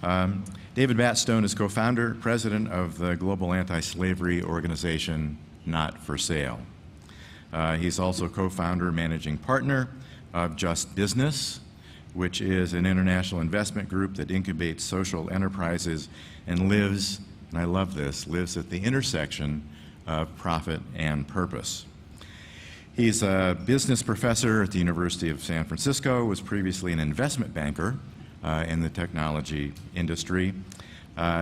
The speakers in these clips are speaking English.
David Batstone is co-founder, president of the global anti-slavery organization Not for Sale. He's also co-founder, managing partner of Just Business, which is an international investment group that incubates social enterprises and lives, and I love this, lives at the intersection of profit and purpose. He's a business professor at the University of San Francisco, was previously an investment banker in the technology industry.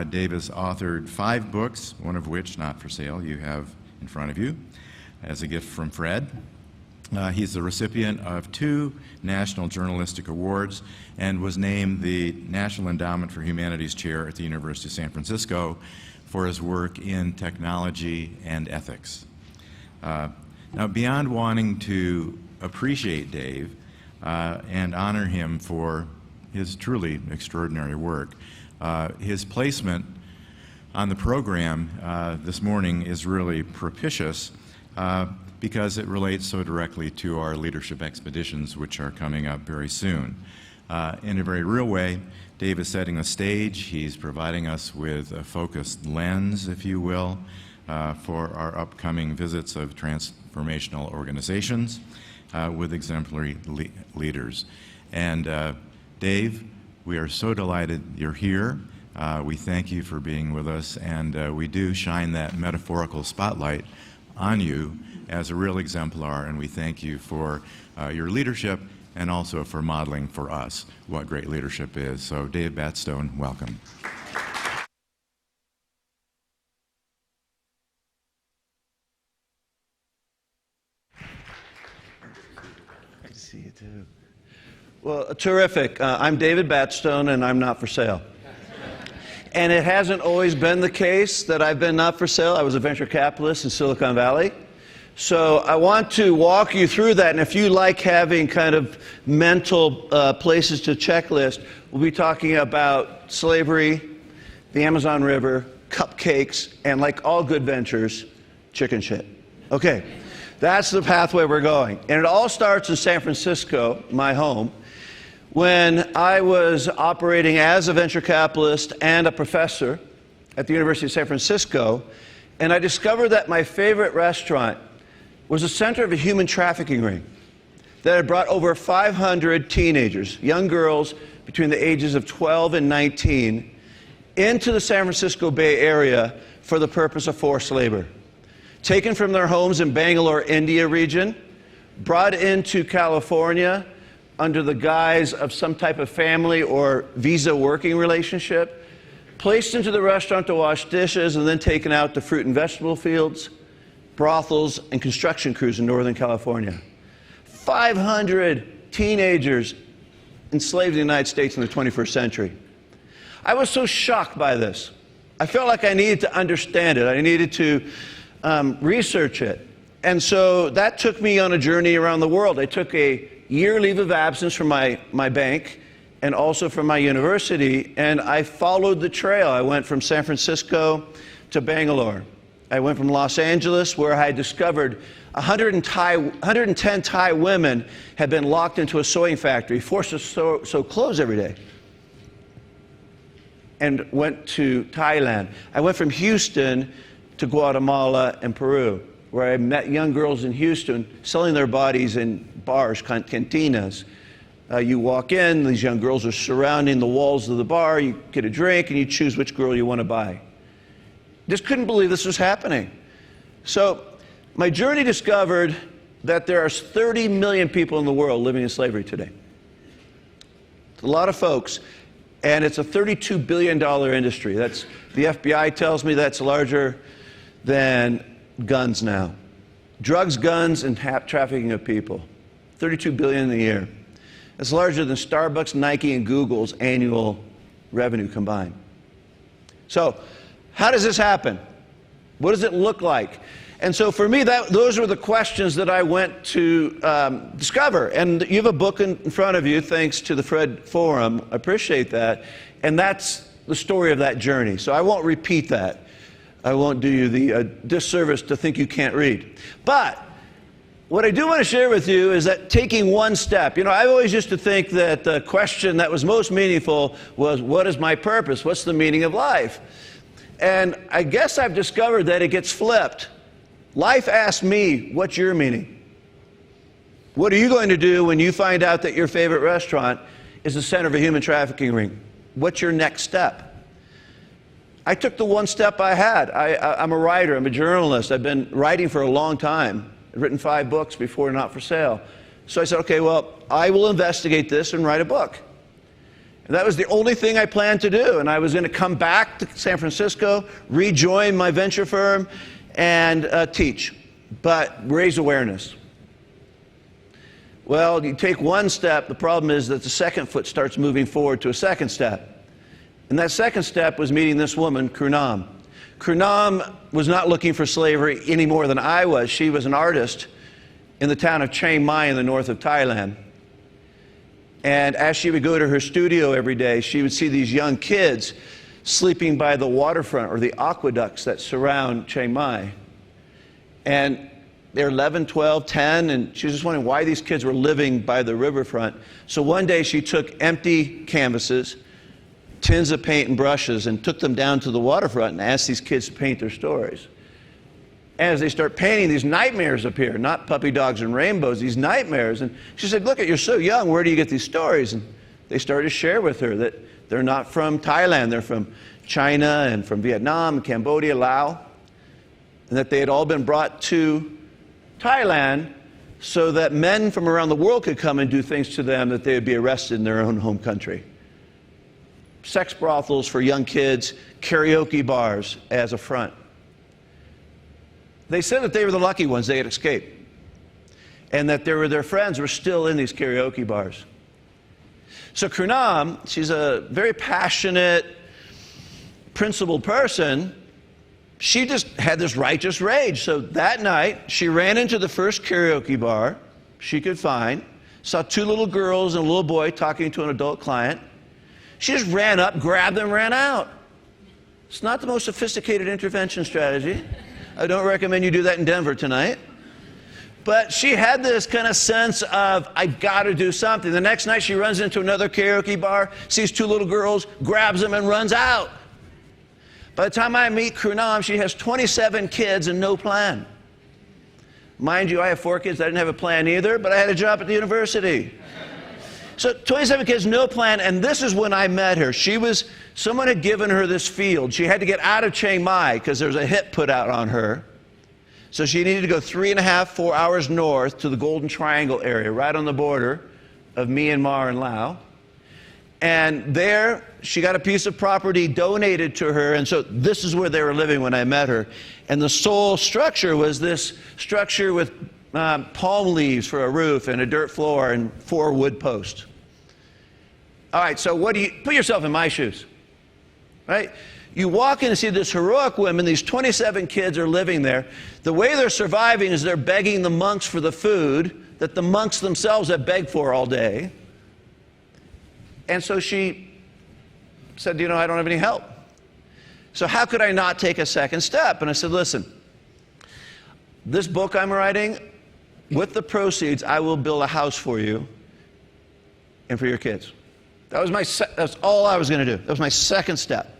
Dave has authored 5 books, one of which, Not for Sale, you have in front of you as a gift from Fred. He's the recipient of 2 National Journalistic Awards and was named the National Endowment for Humanities Chair at the University of San Francisco for his work in technology and ethics. Now, beyond wanting to appreciate Dave and honor him for his truly extraordinary work, his placement on the program this morning is really propitious because it relates so directly to our leadership expeditions, which are coming up very soon. In a very real way, Dave is setting the stage. He's providing us with a focused lens, if you will, for our upcoming visits of transformational organizations with exemplary leaders. And Dave, we are so delighted you're here. We thank you for being with us, and we do shine that metaphorical spotlight on you as a real exemplar, and we thank you for your leadership and also for modeling for us what great leadership is. So Dave Batstone, welcome. Good to see you too. Well, terrific. I'm David Batstone, and I'm not for sale. And it hasn't always been the case that I've been not for sale. I was a venture capitalist in Silicon Valley. So I want to walk you through that, and if you like having kind of mental places to checklist, we'll be talking about slavery, the Amazon River, cupcakes, and like all good ventures, chicken shit. Okay, that's the pathway we're going. And it all starts in San Francisco, my home, when I was operating as a venture capitalist and a professor at the University of San Francisco, and I discovered that my favorite restaurant was the center of a human trafficking ring that had brought over 500 teenagers, young girls between the ages of 12 and 19, into the San Francisco Bay Area for the purpose of forced labor. Taken from their homes in Bangalore, India region, brought into California under the guise of some type of family or visa working relationship, placed into the restaurant to wash dishes, and then taken out to fruit and vegetable fields, brothels, and construction crews in Northern California. 500 teenagers enslaved in the United States in the 21st century. I was so shocked by this. I felt like I needed to understand it. I needed to research it. And so that took me on a journey around the world. I took a year leave of absence from my bank and also from my university, and I followed the trail. I went from San Francisco to Bangalore. I went from Los Angeles, where I discovered 110 Thai women had been locked into a sewing factory, forced to sew clothes every day, and went to Thailand. I went from Houston to Guatemala and Peru, where I met young girls in Houston selling their bodies in bars, cantinas. You walk in, these young girls are surrounding the walls of the bar, you get a drink, and you choose which girl you want to buy. Just couldn't believe this was happening. So my journey discovered that there are 30 million people in the world living in slavery today. It's a lot of folks, and it's a $32 billion industry. That's, the FBI tells me that's larger than guns now. Drugs, guns, and trafficking of people. 32 billion a year. It's larger than Starbucks, Nike, and Google's annual revenue combined. So, how does this happen? What does it look like? And so for me, those were the questions that I went to discover. And you have a book in front of you, thanks to the Fred Forum. I appreciate that. And that's the story of that journey. So I won't repeat that. I won't do you the disservice to think you can't read. But What I do want to share with you is that taking one step. I always used to think that the question that was most meaningful was, what is my purpose? What's the meaning of life? And I guess I've discovered that it gets flipped. Life asks me, what's your meaning? What are you going to do when you find out that your favorite restaurant is the center of a human trafficking ring? What's your next step? I took the one step I had. I'm a writer. I'm a journalist. I've been writing for a long time. I've written 5 books before Not for Sale. So I said, okay, well, I will investigate this and write a book. And that was the only thing I planned to do. And I was going to come back to San Francisco, rejoin my venture firm, and teach, but raise awareness. Well, you take one step. The problem is that the second foot starts moving forward to a second step. And that second step was meeting this woman, Kurnam. Kurnam was not looking for slavery any more than I was. She was an artist in the town of Chiang Mai in the north of Thailand. And as she would go to her studio every day, she would see these young kids sleeping by the waterfront or the aqueducts that surround Chiang Mai. And they're 11, 12, 10, and she was just wondering why these kids were living by the riverfront. So one day she took empty canvases, tins of paint and brushes, and took them down to the waterfront and asked these kids to paint their stories. As they start painting, these nightmares appear, not puppy dogs and rainbows, these nightmares. And she said, look, you're so young, where do you get these stories? And they started to share with her that they're not from Thailand, they're from China and from Vietnam, Cambodia, Laos, and that they had all been brought to Thailand so that men from around the world could come and do things to them that they would be arrested in their own home country. Sex brothels for young kids, karaoke bars as a front. They said that they were the lucky ones, they had escaped, and that their friends were still in these karaoke bars. So Kurnam, she's a very passionate, principled person. She just had this righteous rage. So that night, she ran into the first karaoke bar she could find, saw 2 little girls and a little boy talking to an adult client. She just ran up, grabbed them, ran out. It's not the most sophisticated intervention strategy. I don't recommend you do that in Denver tonight. But she had this kind of sense of, I've got to do something. The next night she runs into another karaoke bar, sees 2 little girls, grabs them and runs out. By the time I meet Kurnam, she has 27 kids and no plan. Mind you, I have 4 kids. I didn't have a plan either, but I had a job at the university. So 27 kids, no plan, and this is when I met her. Someone had given her this field. She had to get out of Chiang Mai because there was a hit put out on her. So she needed to go 3.5, 4 hours north to the Golden Triangle area, right on the border of Myanmar and Laos. And there, she got a piece of property donated to her, and so this is where they were living when I met her. And the sole structure was this structure with palm leaves for a roof and a dirt floor and 4 wood posts. All right, so put yourself in my shoes, right? You walk in and see this heroic women, these 27 kids are living there. The way they're surviving is they're begging the monks for the food that the monks themselves have begged for all day. And so she said, I don't have any help. So how could I not take a second step? And I said, listen, this book I'm writing, with the proceeds, I will build a house for you and for your kids. That's all I was going to do. That was my second step.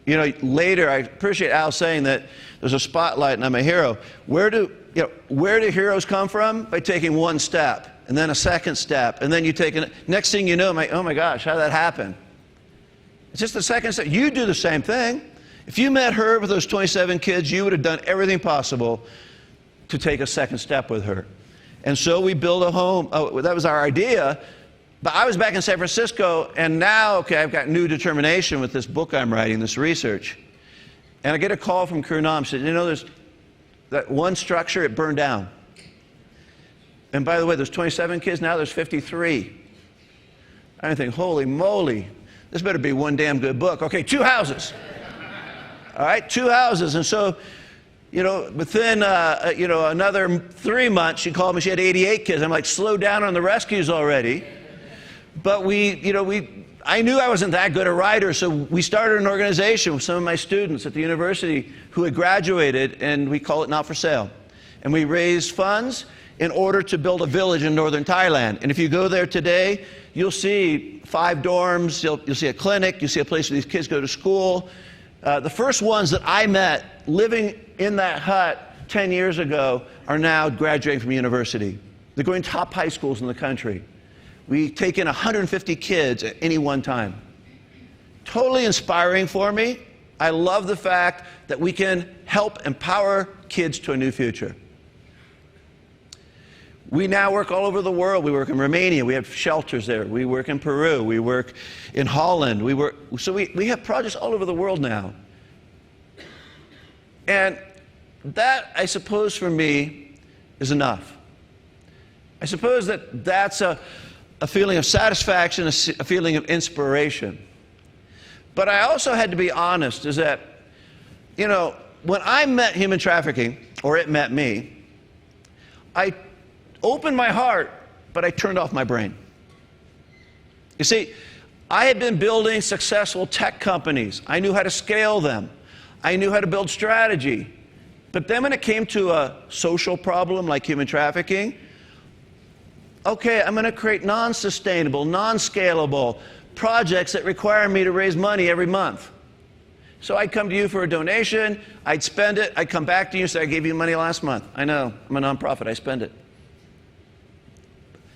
Later, I appreciate Al saying that there's a spotlight and I'm a hero. Where do heroes come from? By taking one step, and then a second step, and then you take next thing you know, oh my gosh, how did that happen? It's just the second step. You do the same thing. If you met her with those 27 kids, you would have done everything possible to take a second step with her. And so we built a home. Oh, that was our idea. But I was back in San Francisco, and now, I've got new determination with this book I'm writing, this research. And I get a call from Kurnam. She said, there's that one structure, it burned down. And by the way, there's 27 kids, now there's 53. I think, holy moly, this better be one damn good book. Okay, 2 houses. All right, 2 houses. And so, within, another 3 months, she called me, she had 88 kids. I'm like, slow down on the rescues already. But I knew I wasn't that good a writer, so we started an organization with some of my students at the university who had graduated, and we call it Not for Sale. And we raised funds in order to build a village in northern Thailand. And if you go there today, you'll see 5 dorms, you'll see a clinic, you'll see a place where these kids go to school. The first ones that I met living in that hut 10 years ago are now graduating from university. They're going to top high schools in the country. We take in 150 kids at any one time. Totally inspiring for me. I love the fact that we can help empower kids to a new future. We now work all over the world. We work in Romania. We have shelters there. We work in Peru. We work in Holland. So we have projects all over the world now. And that, I suppose, for me, is enough. I suppose that that's a feeling of satisfaction, a feeling of inspiration. But I also had to be honest, is that, you know, when I met human trafficking, or it met me, I opened my heart, but I turned off my brain. You see, I had been building successful tech companies. I knew how to scale them. I knew how to build strategy. But then when it came to a social problem like human trafficking, okay, I'm going to create non-sustainable, non-scalable projects that require me to raise money every month. So I'd come to you for a donation, I'd spend it, I'd come back to you and say, I gave you money last month. I know, I'm a nonprofit, I spend it.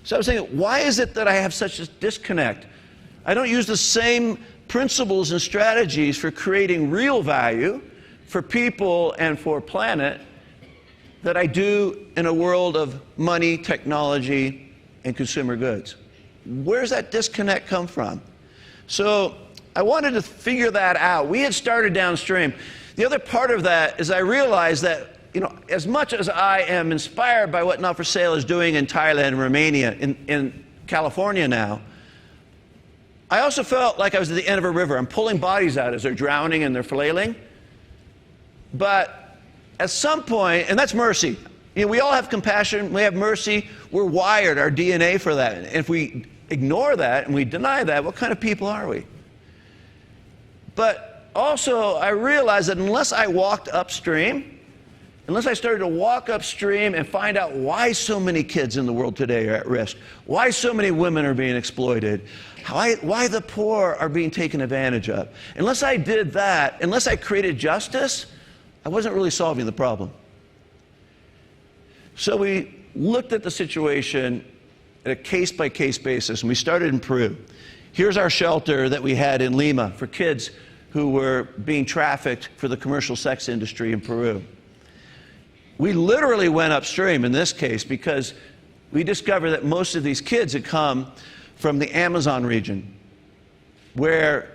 So I was thinking, why is it that I have such a disconnect? I don't use the same principles and strategies for creating real value for people and for planet that I do in a world of money, technology, and consumer goods. Where's that disconnect come from? So I wanted to figure that out. We had started downstream. The other part of that is I realized that, you know, as much as I am inspired by what Not for Sale is doing in Thailand and Romania, in California now, I also felt like I was at the end of a river. I'm pulling bodies out as they're drowning and they're flailing. But at some point, and that's mercy. You know, we all have compassion, we have mercy, we're wired, our DNA for that. And if we ignore that and we deny that, what kind of people are we? But also, I realized that unless I walked upstream, unless I started to walk upstream and find out why so many kids in the world today are at risk, why so many women are being exploited, why the poor are being taken advantage of, unless I did that, unless I created justice, I wasn't really solving the problem. So we looked at the situation at a case-by-case basis, and we started in Peru. Here's our shelter that we had in Lima for kids who were being trafficked for the commercial sex industry in Peru. We literally went upstream in this case because we discovered that most of these kids had come from the Amazon region, where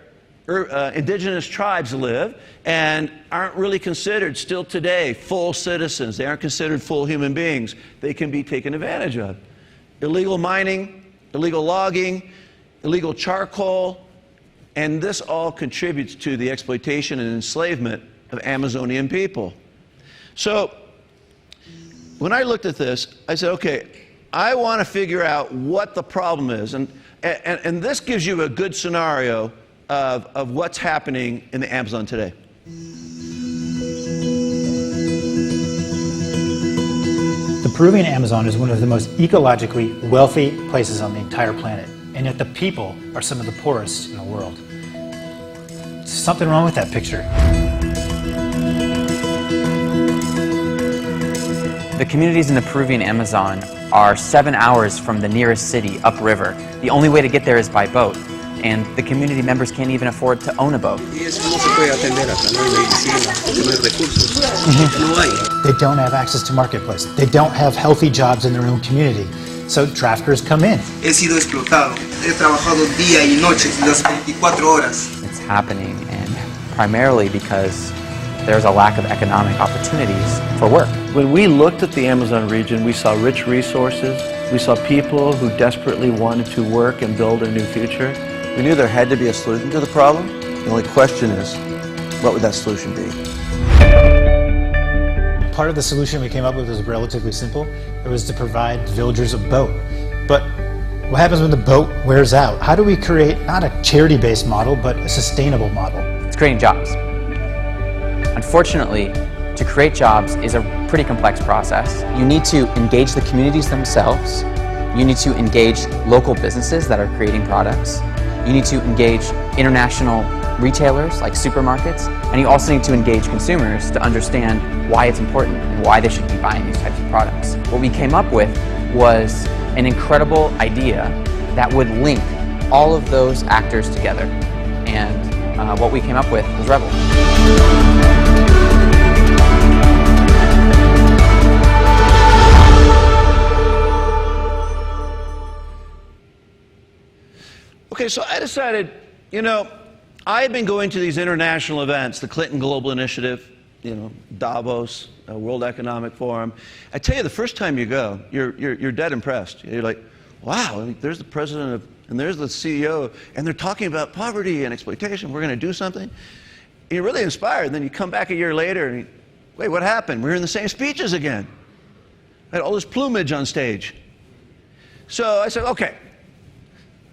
indigenous tribes live and aren't really considered still today full citizens. They aren't considered full human beings. They can be taken advantage of. Illegal mining, illegal logging, illegal charcoal, and this all contributes to the exploitation and enslavement of Amazonian people. So when I looked at this, I said, okay, I want to figure out what the problem is. And this gives you a good scenario of what's happening in the Amazon today. The Peruvian Amazon is one of the most ecologically wealthy places on the entire planet, and yet the people are some of the poorest in the world. There's something wrong with that picture. The communities in the Peruvian Amazon are 7 hours from the nearest city upriver. The only way to get there is by boat, and the community members can't even afford to own a boat. They don't have access to marketplace. They don't have healthy jobs in their own community. So traffickers come in. He sido explotado. He trabajado día y noche, las 24 horas. It's happening, and primarily because there's a lack of economic opportunities for work. When we looked at the Amazon region, we saw rich resources. We saw people who desperately wanted to work and build a new future. We knew there had to be a solution to the problem. The only question is, what would that solution be? Part of the solution we came up with was relatively simple. It was to provide villagers a boat. But what happens when the boat wears out? How do we create not a charity-based model, but a sustainable model? It's creating jobs. Unfortunately, to create jobs is a pretty complex process. You need to engage the communities themselves. You need to engage local businesses that are creating products. You need to engage international retailers like supermarkets, and you also need to engage consumers to understand why it's important and why they should be buying these types of products. What we came up with was an incredible idea that would link all of those actors together, and what we came up with was Rebel. Okay, so I decided, you know, I had been going to these international events, the Clinton Global Initiative, you know, Davos, World Economic Forum. I tell you, the first time you go, you're dead impressed. You're like, wow, I mean, there's the president of, and there's the CEO, and they're talking about poverty and exploitation. We're going to do something. And you're really inspired. And then you come back a year later, and wait, what happened? We're in the same speeches again. I had all this plumage on stage. So I said, okay,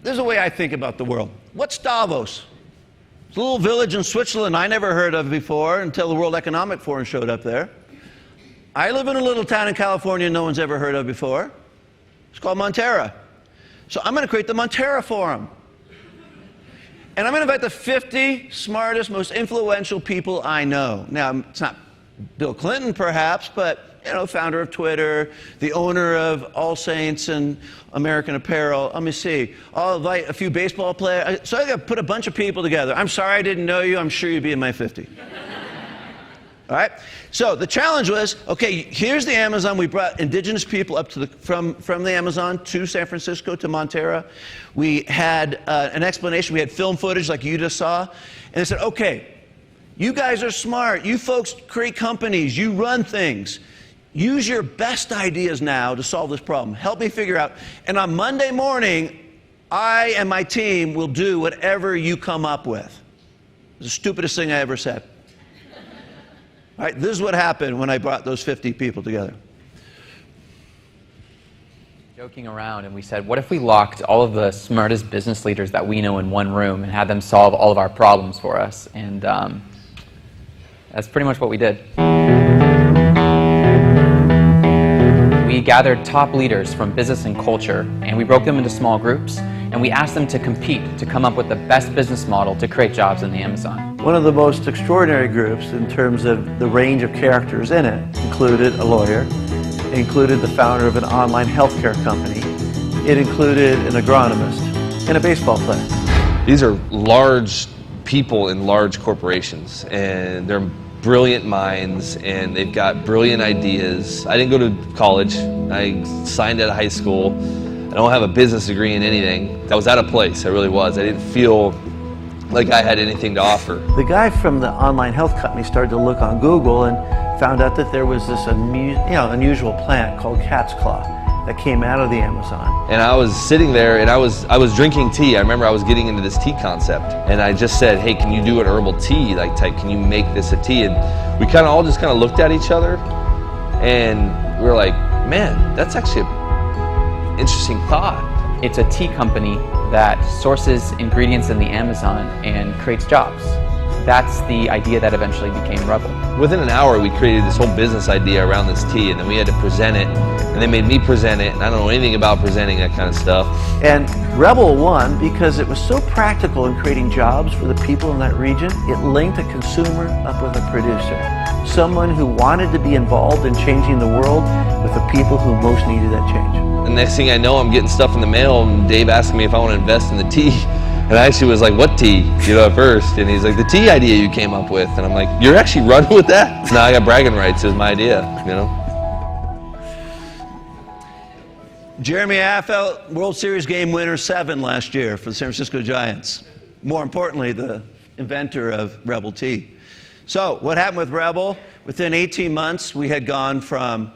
this is the way I think about the world. What's Davos? It's a little village in Switzerland I never heard of before until the World Economic Forum showed up there. I live in a little town in California no one's ever heard of before. It's called Montera. So I'm going to create the Montera Forum. And I'm going to invite the 50 smartest, most influential people I know. Now, it's not Bill Clinton, perhaps, but you know, founder of Twitter, the owner of All Saints and American Apparel. Let me see. I'll invite a few baseball players. So I got to put a bunch of people together. I'm sorry I didn't know you. I'm sure you'd be in my 50. All right? So the challenge was, okay, here's the Amazon. We brought indigenous people up to the, from the Amazon to San Francisco, to Montera. We had an explanation. We had film footage like you just saw. And they said, okay, you guys are smart. You folks create companies. You run things. Use your best ideas now to solve this problem. Help me figure out. And on Monday morning, I and my team will do whatever you come up with. It's the stupidest thing I ever said. All right, this is what happened when I brought those 50 people together. Joking around, and we said, what if we locked all of the smartest business leaders that we know in one room and had them solve all of our problems for us? And that's pretty much what we did. We gathered top leaders from business and culture, and we broke them into small groups, and we asked them to compete to come up with the best business model to create jobs in the Amazon. One of the most extraordinary groups in terms of the range of characters in it included a lawyer, it included the founder of an online healthcare company, it included an agronomist, and a baseball player. These are large people in large corporations, and they're brilliant minds, and they've got brilliant ideas. I didn't go to college. I signed out of high school. I don't have a business degree in anything. I was out of place, I really was. I didn't feel like I had anything to offer. The guy from the online health company started to look on Google and found out that there was this unusual plant called cat's claw that came out of the Amazon. And I was sitting there and I was drinking tea. I remember I was getting into this tea concept, and I just said, hey, can you do an herbal tea like type? Can you make this a tea? And we all just looked at each other, and we were like, man, that's actually an interesting thought. It's a tea company that sources ingredients in the Amazon and creates jobs. That's the idea that eventually became Rebel. Within an hour, we created this whole business idea around this tea, and then we had to present it, and they made me present it, and I don't know anything about presenting that kind of stuff. And Rebel won because it was so practical in creating jobs for the people in that region. It linked a consumer up with a producer, someone who wanted to be involved in changing the world with the people who most needed that change. And next thing I know, I'm getting stuff in the mail, and Dave asked me if I want to invest in the tea. And I actually was like, what tea? At first. And he's like, the tea idea you came up with. And I'm like, you're actually running with that? Now I got bragging rights. It was my idea, Jeremy Affeldt, World Series game winner 7 last year for the San Francisco Giants. More importantly, the inventor of Rebel Tea. So what happened with Rebel? Within 18 months, we had gone from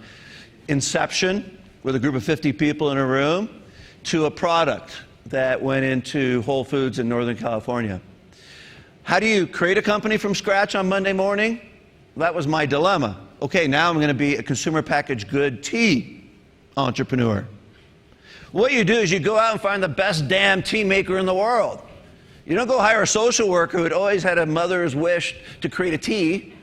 inception with a group of 50 people in a room to a product that went into Whole Foods in Northern California. How do you create a company from scratch on Monday morning? That was my dilemma. Okay, now I'm going to be a consumer packaged good tea entrepreneur. What you do is you go out and find the best damn tea maker in the world. You don't go hire a social worker who had always had a mother's wish to create a tea.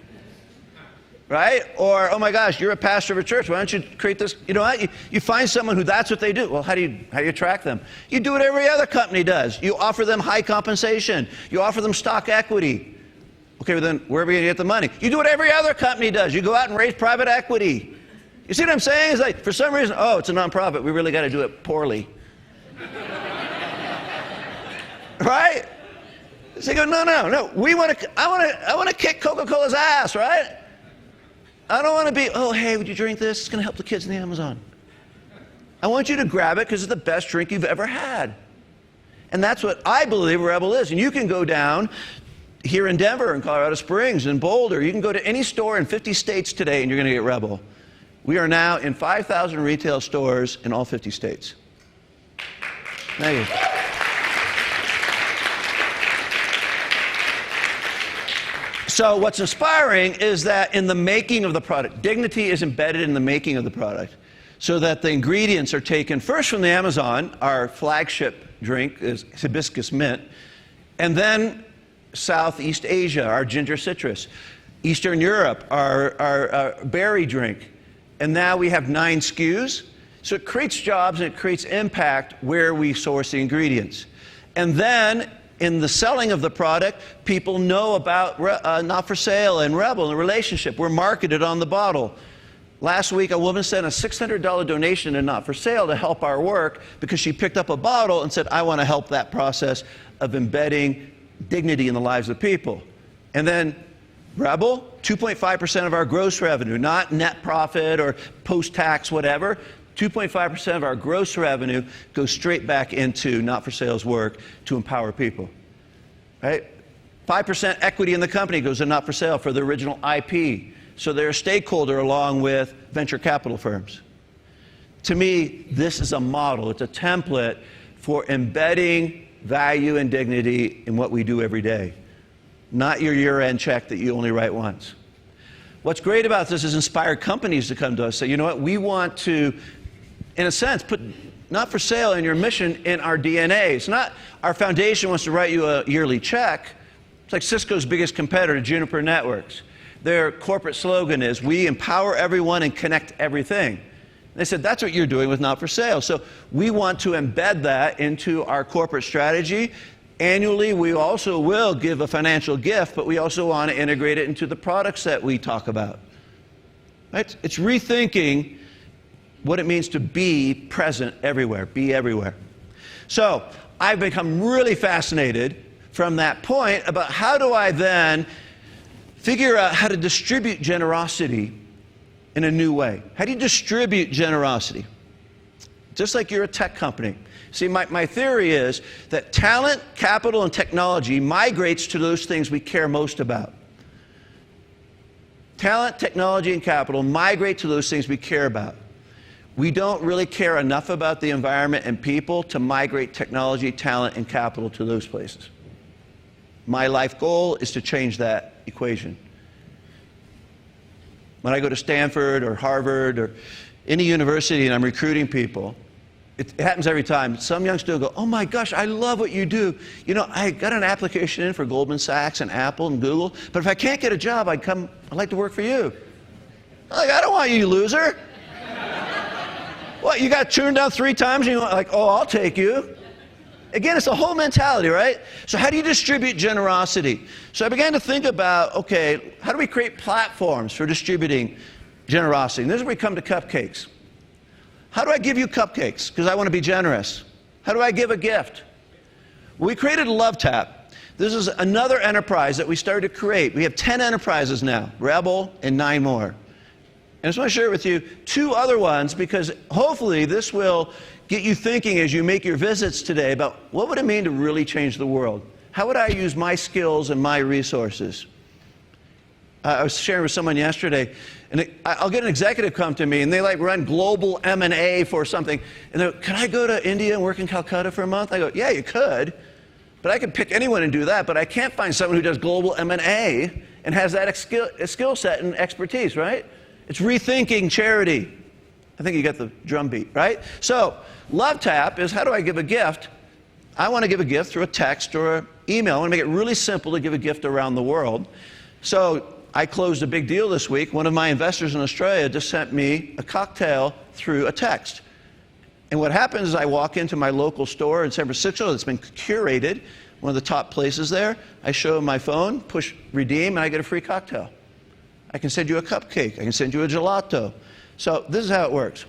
right? Or, oh my gosh, you're a pastor of a church. Why don't you create this? You know what? You find someone who that's what they do. Well, how do you attract them? You do what every other company does. You offer them high compensation. You offer them stock equity. Okay, well then where are we going to get the money? You do what every other company does. You go out and raise private equity. You see what I'm saying? It's like, for some reason, oh, it's a nonprofit. We really got to do it poorly. Right? So you go, no. I want to kick Coca-Cola's ass, right? I don't want to be, oh, hey, would you drink this? It's going to help the kids in the Amazon. I want you to grab it because it's the best drink you've ever had. And that's what I believe Rebel is. And you can go down here in Denver and Colorado Springs and Boulder. You can go to any store in 50 states today and you're going to get Rebel. We are now in 5,000 retail stores in all 50 states. Thank you. So what's inspiring is that in the making of the product, dignity is embedded in the making of the product, so that the ingredients are taken first from the Amazon. Our flagship drink is hibiscus mint, and then Southeast Asia, our ginger citrus, Eastern Europe, our berry drink, and now we have 9 SKUs. So it creates jobs and it creates impact where we source the ingredients. And then in the selling of the product, people know about Not for Sale and Rebel and the relationship. We're marketed on the bottle. Last week, a woman sent a $600 donation to Not for Sale to help our work because she picked up a bottle and said, I want to help that process of embedding dignity in the lives of people. And then Rebel, 2.5% of our gross revenue, not net profit or post-tax, whatever. 2.5% of our gross revenue goes straight back into Not for Sale's work to empower people, right? 5% equity in the company goes to Not for Sale for the original IP. So they're a stakeholder along with venture capital firms. To me, this is a model. It's a template for embedding value and dignity in what we do every day, not your year-end check that you only write once. What's great about this is inspired companies to come to us and say, you know what, we want to, in a sense, put Not for Sale and your mission in our DNA. It's not our foundation wants to write you a yearly check. It's like Cisco's biggest competitor, Juniper Networks. Their corporate slogan is, we empower everyone and connect everything. And they said, that's what you're doing with Not for Sale. So we want to embed that into our corporate strategy. Annually, we also will give a financial gift, but we also want to integrate it into the products that we talk about. Right? It's rethinking what it means to be present everywhere, be everywhere. So I've become really fascinated from that point about how do I then figure out how to distribute generosity in a new way. How do you distribute generosity? Just like you're a tech company. See, my theory is that talent, capital, and technology migrates to those things we care most about. Talent, technology, and capital migrate to those things we care about. We don't really care enough about the environment and people to migrate technology, talent, and capital to those places. My life goal is to change that equation. When I go to Stanford or Harvard or any university and I'm recruiting people, it happens every time. Some young student will go, oh my gosh, I love what you do. You know, I got an application in for Goldman Sachs and Apple and Google, but if I can't get a job, I'd like to work for you. I'm like, I don't want you, you loser. What, you got turned down 3 times and you're like, oh, I'll take you. Again, it's the whole mentality, right? So how do you distribute generosity? So I began to think about, okay, how do we create platforms for distributing generosity? And this is where we come to cupcakes. How do I give you cupcakes? Because I want to be generous. How do I give a gift? Well, we created Love Tap. This is another enterprise that we started to create. We have 10 enterprises now, Rebel and 9 more. And I just want to share with you 2 other ones because hopefully this will get you thinking as you make your visits today about what would it mean to really change the world? How would I use my skills and my resources? I was sharing with someone yesterday, and I'll get an executive come to me, and they like run global M&A for something, and they're, can I go to India and work in Calcutta for a month? I go, yeah, you could, but I could pick anyone and do that, but I can't find someone who does global M&A and has that skill set and expertise, right? It's rethinking charity. I think you got the drum beat, right? So Love Tap is how do I give a gift? I want to give a gift through a text or an email. I want to make it really simple to give a gift around the world. So I closed a big deal this week. One of my investors in Australia just sent me a cocktail through a text. And what happens is I walk into my local store in San Francisco that's been curated, one of the top places there. I show them my phone, push redeem, and I get a free cocktail. I can send you a cupcake. I can send you a gelato. So this is how it works.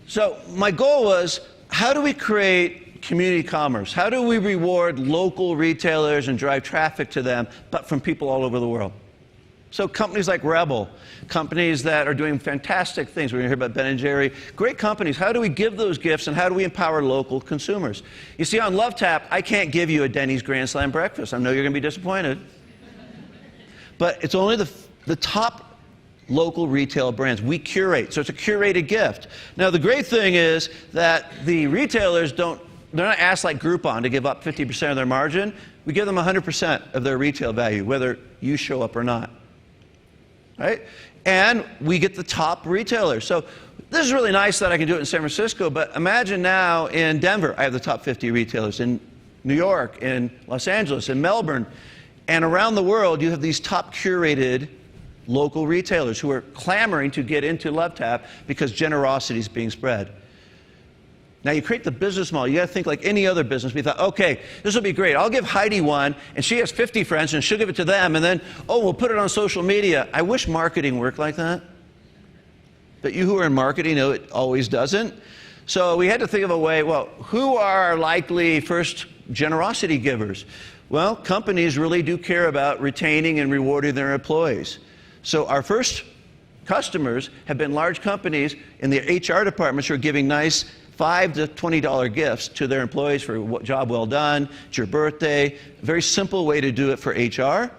So my goal was, how do we create community commerce? How do we reward local retailers and drive traffic to them, but from people all over the world? So companies like Rebel, companies that are doing fantastic things. We're going to hear about Ben & Jerry. Great companies. How do we give those gifts, and how do we empower local consumers? You see, on LoveTap, I can't give you a Denny's Grand Slam breakfast. I know you're going to be disappointed. But it's only the top local retail brands. We curate, so it's a curated gift. Now, the great thing is that the retailers they're not asked like Groupon to give up 50% of their margin. We give them 100% of their retail value, whether you show up or not. Right? And we get the top retailers. So this is really nice that I can do it in San Francisco, but imagine now in Denver, I have the top 50 retailers. In New York, in Los Angeles, in Melbourne, and around the world, you have these top curated local retailers who are clamoring to get into LoveTap because generosity is being spread. Now you create the business model. You got to think like any other business. We thought, okay, this will be great. I'll give Heidi one, and she has 50 friends, and she'll give it to them, and then, oh, we'll put it on social media. I wish marketing worked like that. But you who are in marketing know it always doesn't. So we had to think of a way, well, who are our likely first generosity givers? Well, companies really do care about retaining and rewarding their employees. So our first customers have been large companies in the HR departments who are giving nice $5 to $20 gifts to their employees for a job well done, it's your birthday. A very simple way to do it for HR.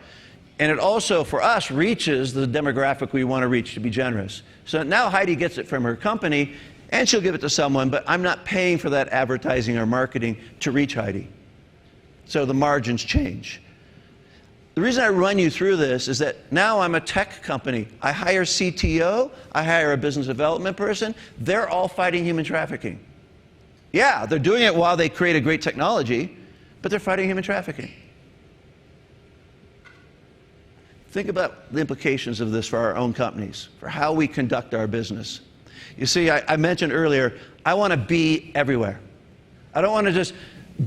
And it also, for us, reaches the demographic we want to reach to be generous. So now Heidi gets it from her company, and she'll give it to someone, but I'm not paying for that advertising or marketing to reach Heidi. So the margins change. The reason I run you through this is that now I'm a tech company. I hire CTO, I hire a business development person. They're all fighting human trafficking. Yeah, they're doing it while they create a great technology, but they're fighting human trafficking. Think about the implications of this for our own companies, for how we conduct our business. You see, I mentioned earlier, I want to be everywhere. I don't want to just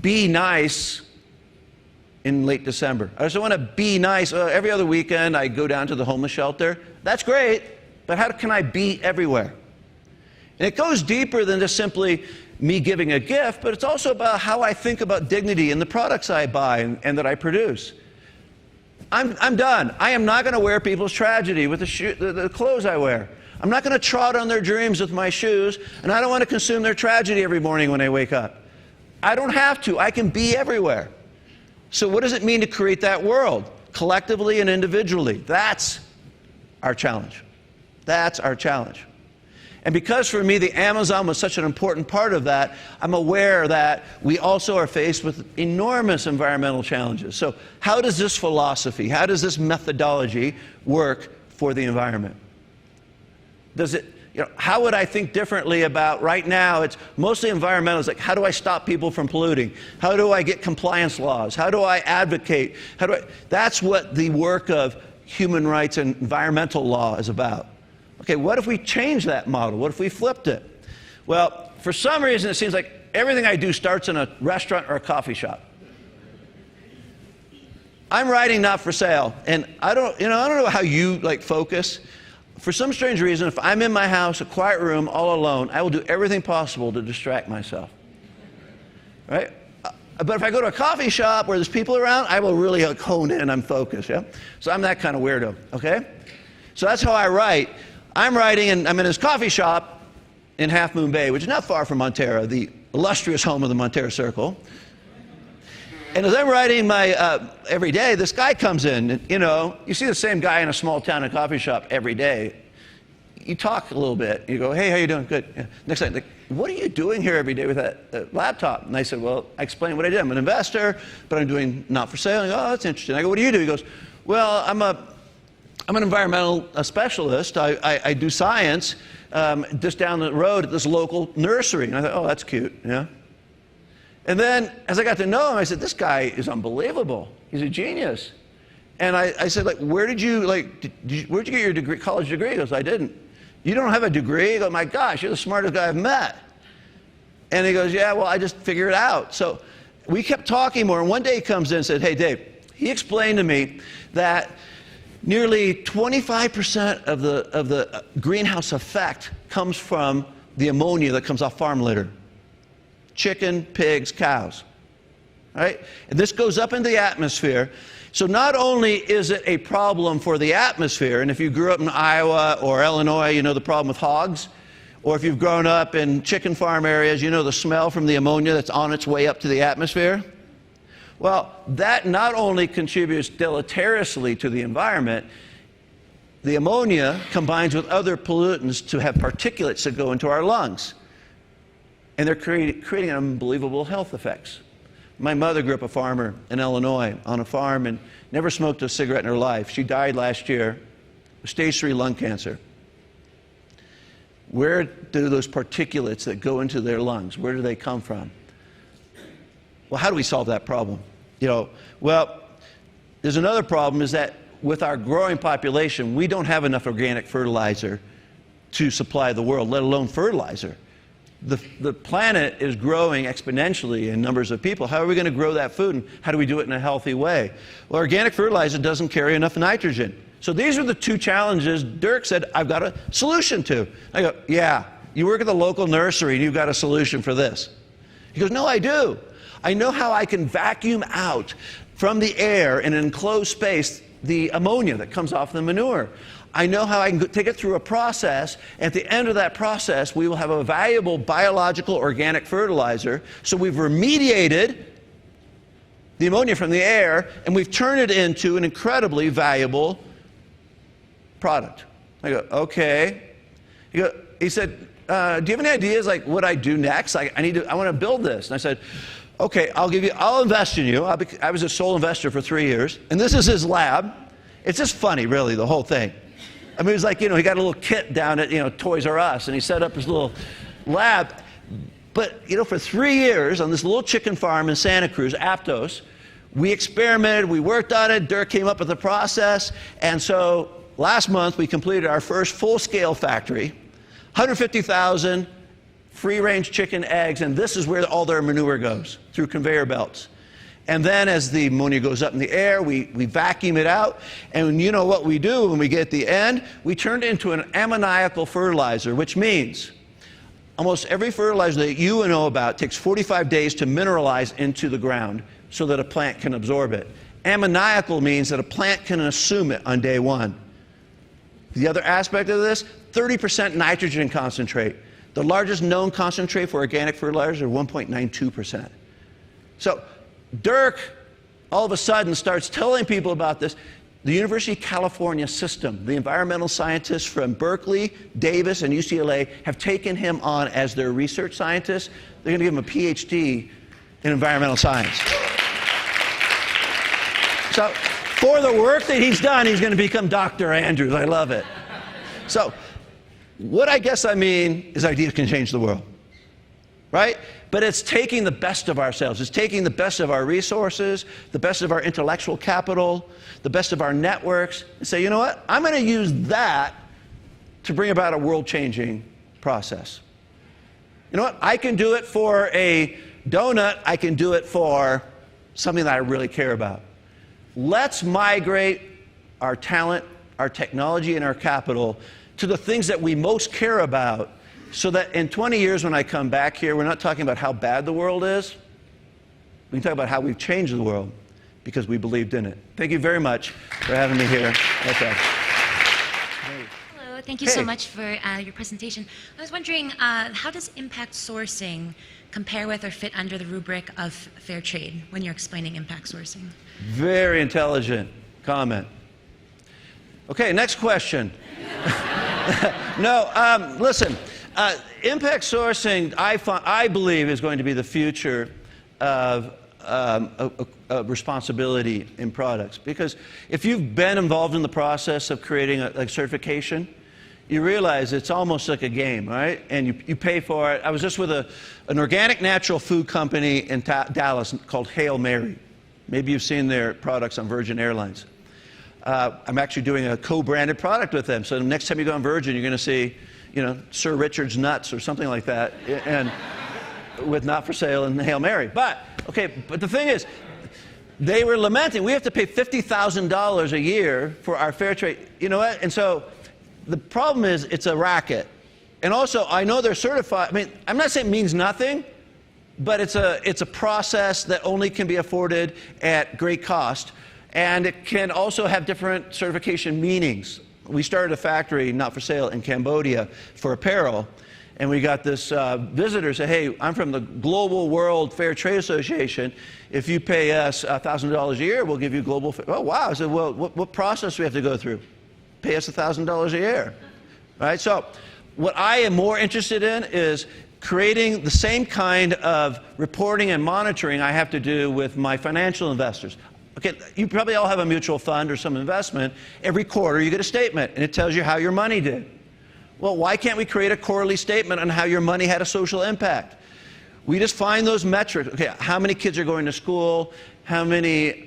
be nice in late December. I just want to be nice. Every other weekend, I go down to the homeless shelter. That's great, but how can I be everywhere? And it goes deeper than just simply me giving a gift, but it's also about how I think about dignity in the products I buy and that I produce. I'm done. I am not going to wear people's tragedy with the clothes I wear. I'm not going to trot on their dreams with my shoes, and I don't want to consume their tragedy every morning when I wake up. I don't have to. I can be everywhere. So what does it mean to create that world, collectively and individually? That's our challenge. That's our challenge. And because for me, the Amazon was such an important part of that, I'm aware that we also are faced with enormous environmental challenges. So how does this philosophy, how does this methodology work for the environment? Does it, how would I think differently about right now? It's mostly environmental. It's like, how do I stop people from polluting? How do I get compliance laws? How do I advocate? That's what the work of human rights and environmental law is about. Okay, what if we change that model? What if we flipped it? Well, for some reason, it seems like everything I do starts in a restaurant or a coffee shop. I'm writing not for sale, and I don't know how you like focus. For some strange reason, if I'm in my house, a quiet room, all alone, I will do everything possible to distract myself. Right? But if I go to a coffee shop where there's people around, I will really hone in. I'm focused. Yeah. So I'm that kind of weirdo. Okay. So that's how I write. I'm writing, and I'm in this coffee shop in Half Moon Bay, which is not far from Montero, the illustrious home of the Montero Circle. And as I'm writing my every day, this guy comes in. And, you see the same guy in a small town in a coffee shop every day. You talk a little bit. You go, hey, how you doing? Good. Yeah. Next time, like, what are you doing here every day with that laptop? And I said, well, I explained what I did. I'm an investor, but I'm doing not for sale. And I go, oh, that's interesting. I go, what do you do? He goes, well, I'm an environmental specialist. I do science just down the road at this local nursery. And I thought, oh, that's cute. Yeah. And then as I got to know him, I said, this guy is unbelievable. He's a genius. And I said, like, where'd you get your degree, college degree? He goes, I didn't. You don't have a degree? I go, my gosh, you're the smartest guy I've met. And he goes, yeah, well, I just figured it out. So we kept talking more. And one day he comes in and said, hey, Dave, he explained to me that nearly 25% of the greenhouse effect comes from the ammonia that comes off farm litter. Chicken, pigs, cows. Right? And this goes up into the atmosphere. So not only is it a problem for the atmosphere, and if you grew up in Iowa or Illinois, you know the problem with hogs, or if you've grown up in chicken farm areas, you know the smell from the ammonia that's on its way up to the atmosphere. Well, that not only contributes deleteriously to the environment, the ammonia combines with other pollutants to have particulates that go into our lungs. And they're creating unbelievable health effects. My mother grew up a farmer in Illinois on a farm and never smoked a cigarette in her life. She died last year with stage 3 lung cancer. Where do those particulates that go into their lungs, where do they come from? Well, how do we solve that problem? Well, there's another problem is that with our growing population, we don't have enough organic fertilizer to supply the world, let alone fertilizer. The planet is growing exponentially in numbers of people. How are we going to grow that food, and how do we do it in a healthy way? Well, organic fertilizer doesn't carry enough nitrogen. So these are the two challenges Dirk said, I've got a solution to. I go, yeah, you work at the local nursery and you've got a solution for this. He goes, no, I do. I know how I can vacuum out from the air in an enclosed space the ammonia that comes off the manure. I know how I can take it through a process. At the end of that process, we will have a valuable biological organic fertilizer. So we've remediated the ammonia from the air, and we've turned it into an incredibly valuable product. I go, okay. He said, do you have any ideas like what I do next? I want to build this. And I said, okay, I'll invest in you. I was a sole investor for 3 years. And this is his lab. It's just funny, really, the whole thing. I mean, it was like, he got a little kit down at, Toys R Us, and he set up his little lab. But, for 3 years on this little chicken farm in Santa Cruz, Aptos, we experimented, we worked on it, Dirk came up with the process, and so last month we completed our first full-scale factory, 150,000 free-range chicken eggs, and this is where all their manure goes, through conveyor belts. And then as the ammonia goes up in the air, we vacuum it out. And you know what we do when we get to the end? We turn it into an ammoniacal fertilizer, which means almost every fertilizer that you know about takes 45 days to mineralize into the ground so that a plant can absorb it. Ammoniacal means that a plant can assume it on day one. The other aspect of this, 30% nitrogen concentrate. The largest known concentrate for organic fertilizer is 1.92%. So Dirk, all of a sudden, starts telling people about this. The University of California system, the environmental scientists from Berkeley, Davis, and UCLA have taken him on as their research scientist. They're going to give him a PhD in environmental science. So for the work that he's done, he's going to become Dr. Andrews. I love it. So what I guess I mean is ideas can change the world, right? But it's taking the best of ourselves. It's taking the best of our resources, the best of our intellectual capital, the best of our networks, and say, you know what? I'm going to use that to bring about a world-changing process. You know what? I can do it for a donut. I can do it for something that I really care about. let's migrate our talent, our technology, and our capital to the things that we most care about, so that in 20 years when I come back here, we're not talking about how bad the world is. We can talk about how we've changed the world because we believed in it. Thank you very much for having me here. Okay. Hello, thank you so much for your presentation. I was wondering, how does impact sourcing compare with or fit under the rubric of fair trade when you're explaining impact sourcing? Very intelligent comment. Okay, next question. No, listen, impact sourcing, I believe, is going to be the future of responsibility in products. Because if you've been involved in the process of creating a certification, you realize it's almost like a game, right? And you pay for it. I was just with an organic natural food company in Dallas called Hail Mary. Maybe you've seen their products on Virgin Airlines. I'm actually doing a co-branded product with them. So the next time you go on Virgin, you're going to see, you know, Sir Richard's Nuts or something like that, and with Not For Sale and Hail Mary. But the thing is, they were lamenting, we have to pay $50,000 a year for our fair trade. You know what? And so the problem is it's a racket. And also, I know they're certified. I mean, I'm not saying it means nothing, but it's a process that only can be afforded at great cost. And it can also have different certification meanings. We started a factory, Not For Sale, in Cambodia for apparel. And we got this visitor say, hey, I'm from the Global World Fair Trade Association. If you pay us $1,000 a year, we'll give you global. Oh, wow. I said, well, what process do we have to go through? Pay us $1,000 a year. Right? So what I am more interested in is creating the same kind of reporting and monitoring I have to do with my financial investors. Okay, you probably all have a mutual fund or some investment. Every quarter you get a statement, and it tells you how your money did. Well, why can't we create a quarterly statement on how your money had a social impact? We just find those metrics. Okay, how many kids are going to school? How many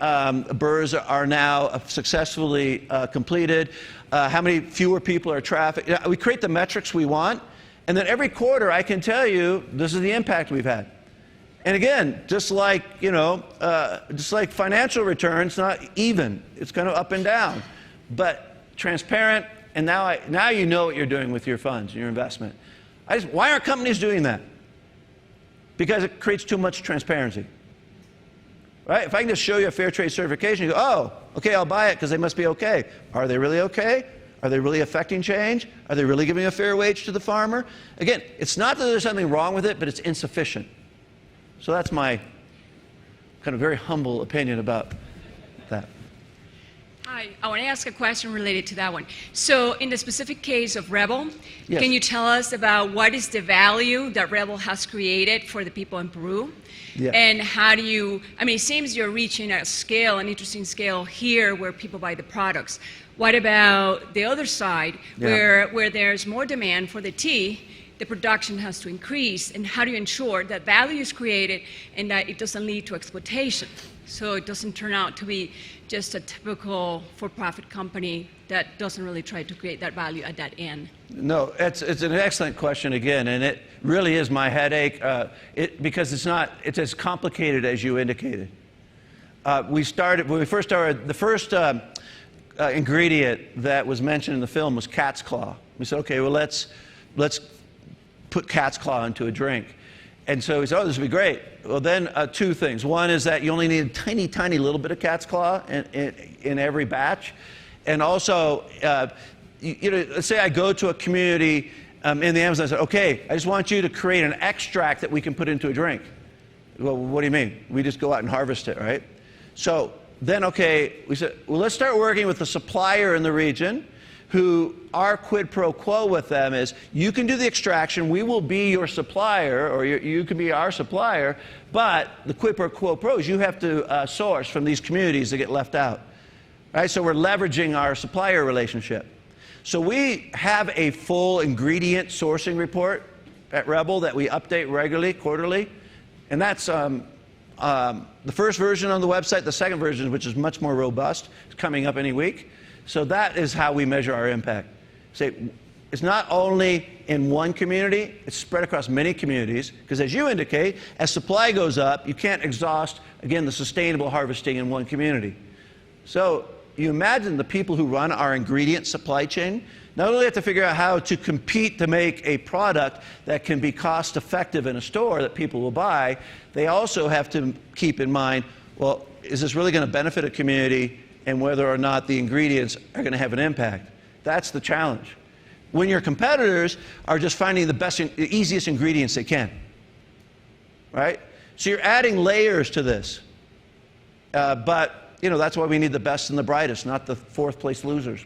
burrs are now successfully completed? How many fewer people are trafficked? We create the metrics we want, and then every quarter I can tell you this is the impact we've had. And again, just like, you know, just like financial returns, not even. It's kind of up and down, but transparent. And now you know what you're doing with your funds, your investment. Why aren't companies doing that? Because it creates too much transparency. Right? If I can just show you a fair trade certification, you go, oh, okay, I'll buy it because they must be okay. Are they really okay? Are they really affecting change? Are they really giving a fair wage to the farmer? Again, it's not that there's something wrong with it, but it's insufficient. So that's my kind of very humble opinion about that. Hi, I want to ask a question related to that one. So in the specific case of Rebel, yes. Can you tell us about what is the value that Rebel has created for the people in Peru? Yeah. And how do you, I mean, it seems you're reaching a scale, an interesting scale here where people buy the products. What about the other side, where there's more demand for the tea, the production has to increase, and how do you ensure that value is created and that it doesn't lead to exploitation? So it doesn't turn out to be just a typical for-profit company that doesn't really try to create that value at that end. No, it's an excellent question again, and it really is my headache because it's as complicated as you indicated. When we first started, the first ingredient that was mentioned in the film was cat's claw. We said, okay, well let's put cat's claw into a drink. And so we said, oh, this would be great. Well, then two things. One is that you only need a tiny, tiny little bit of cat's claw in every batch. And also, you know, let's say I go to a community in the Amazon and say, okay, I just want you to create an extract that we can put into a drink. Well, what do you mean? We just go out and harvest it, right? So then, okay, we said, well, let's start working with the supplier in the region who our quid pro quo with them is, you can do the extraction, we will be your supplier, or you can be our supplier, but the quid pro quo is you have to source from these communities that get left out. Right? So we're leveraging our supplier relationship. So we have a full ingredient sourcing report at Rebel that we update regularly, quarterly, and that's the first version on the website. The second version, which is much more robust, is coming up any week. So that is how we measure our impact. It's not only in one community, it's spread across many communities, because as you indicate, as supply goes up, you can't exhaust, again, the sustainable harvesting in one community. So you imagine the people who run our ingredient supply chain not only have to figure out how to compete to make a product that can be cost effective in a store that people will buy, they also have to keep in mind, well, is this really going to benefit a community, and whether or not the ingredients are going to have an impact? That's the challenge. When your competitors are just finding the best, the easiest ingredients they can, right? So you're adding layers to this. But you know, that's why we need the best and the brightest, not the fourth place losers.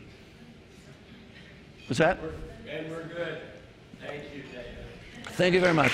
What's that? And we're good. Thank you, David. Thank you very much.